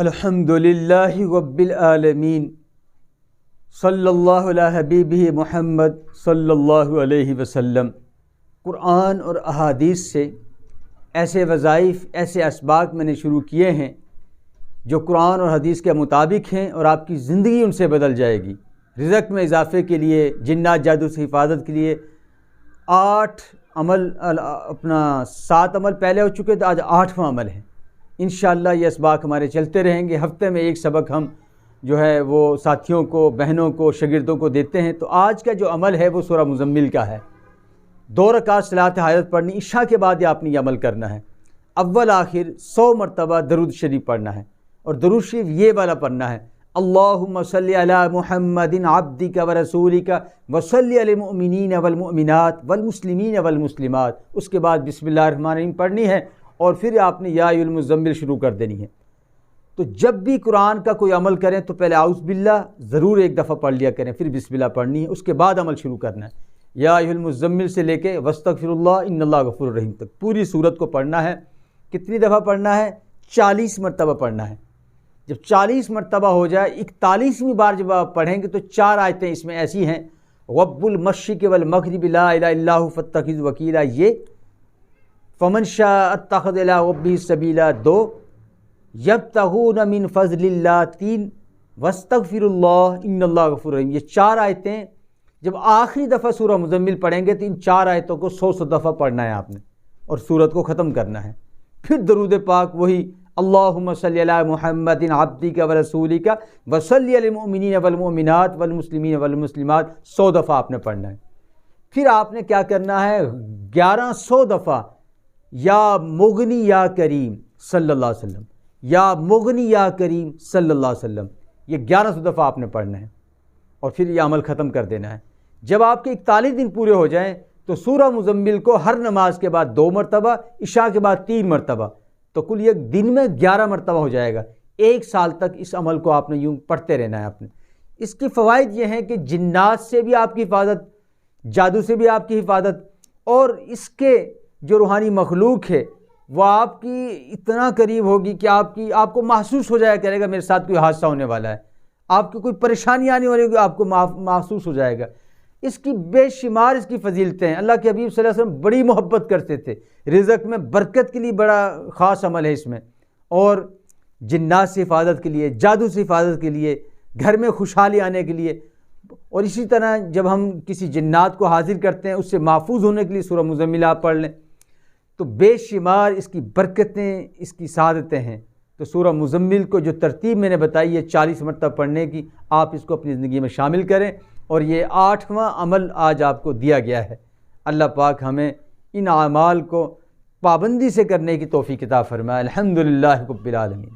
الحمدللہ رب العالمین صلی اللہ علی حبیبہ محمد صلی اللہ علیہ وسلم۔ قرآن اور احادیث سے ایسے وظائف، ایسے اسباق میں نے شروع کیے ہیں جو قرآن اور حدیث کے مطابق ہیں اور آپ کی زندگی ان سے بدل جائے گی۔ رزق میں اضافے کے لیے، جنات جادو سے حفاظت کے لیے 7 عمل پہلے ہو چکے تو آج 8واں عمل ہے۔ انشاءاللہ یہ اسباق ہمارے چلتے رہیں گے۔ ہفتے میں ایک سبق ہم جو ہے وہ ساتھیوں کو، بہنوں کو، شاگردوں کو دیتے ہیں۔ تو آج کا جو عمل ہے وہ سورہ مزمل کا ہے۔ 2 رکعت صلاۃ حاجت پڑھنی، عشاء کے بعد آپ نے یہ عمل کرنا ہے۔ اول آخر 100 مرتبہ درود شریف پڑھنا ہے، اور درود شریف یہ والا پڑھنا ہے: اللہم صلی علی محمد عبدک ورسولک وصلی علی المؤمنین والمؤمنات والمسلمین والمسلمات۔ اس کے بعد بسم اللہ الرحمن الرحیم پڑھنی ہے، اور پھر آپ نے یا ایھا المزمل شروع کر دینی ہے۔ تو جب بھی قرآن کا کوئی عمل کریں تو پہلے اعوذ باللہ ضرور ایک دفعہ پڑھ لیا کریں، پھر بسم اللہ پڑھنی ہے، اس کے بعد عمل شروع کرنا ہے۔ یا ایھا المزمل سے لے کے واستغفر اللہ ان اللہ غفور الرحیم تک پوری سورت کو پڑھنا ہے۔ کتنی دفعہ پڑھنا ہے؟ 40 مرتبہ پڑھنا ہے۔ جب 40 مرتبہ ہو جائے، 41ویں بار جب آپ پڑھیں گے تو 4 آیتیں اس میں ایسی ہیں: رب المشرق والمغرب لا الہ الا ھو فاتخذہ وکیلا، یہ فمن شاء اتخذ الی ربہ سبیلا 2، یبتغون من فضل اللہ 3، واستغفر اللہ ان اللہ غفور رحیم۔ یہ 4 آیتیں جب آخری دفعہ سورہ مزمل پڑھیں گے تو ان 4 آیتوں کو 100 دفعہ پڑھنا ہے آپ نے، اور سورت کو ختم کرنا ہے۔ پھر درود پاک وہی اللہم صلی علی محمد عبدک ورسولک وصلی علی المؤمنین والمؤمنات والمسلمین والمسلمات 100 دفعہ آپ نے پڑھنا ہے۔ پھر آپ نے کیا کرنا ہے؟ 1100 دفعہ یا مغنی یا کریم صلی اللہ علیہ وسلم، یا مغنی یا کریم صلی اللہ علیہ وسلم، یہ 1100 دفعہ آپ نے پڑھنا ہے، اور پھر یہ عمل ختم کر دینا ہے۔ جب آپ کے 41 دن پورے ہو جائیں تو سورہ مزمل کو ہر نماز کے بعد 2 مرتبہ، عشاء کے بعد 3 مرتبہ، تو کل ایک دن میں 11 مرتبہ ہو جائے گا۔ 1 سال تک اس عمل کو آپ نے یوں پڑھتے رہنا ہے آپ نے۔ اس کی فوائد یہ ہیں کہ جنات سے بھی آپ کی حفاظت، جادو سے بھی آپ کی حفاظت، اور اس کے جو روحانی مخلوق ہے وہ آپ کی اتنا قریب ہوگی کہ آپ کو محسوس ہو جایا کرے گا میرے ساتھ کوئی حادثہ ہونے والا ہے، آپ کی کوئی پریشانی آنے والی ہوگی، آپ کو محسوس ہو جائے گا۔ اس کی بے شمار اس کی فضیلتیں ہیں۔ اللہ کے حبیب صلی اللہ علیہ وسلم بڑی محبت کرتے تھے۔ رزق میں برکت کے لیے بڑا خاص عمل ہے اس میں، اور جنات سے حفاظت کے لیے، جادو سے حفاظت کے لیے، گھر میں خوشحالی آنے کے لیے، اور اسی طرح جب ہم کسی جنات کو حاضر کرتے ہیں اس سے محفوظ ہونے کے لیے سورہ مزمل آپ پڑھ لیں تو بے شمار اس کی برکتیں، اس کی سعادتیں ہیں۔ تو سورہ مزمل کو جو ترتیب میں نے بتائی ہے 40 مرتبہ پڑھنے کی، آپ اس کو اپنی زندگی میں شامل کریں، اور یہ 8واں عمل آج آپ کو دیا گیا ہے۔ اللہ پاک ہمیں ان اعمال کو پابندی سے کرنے کی توفیق عطا فرمائے۔ الحمدللہ رب العالمین۔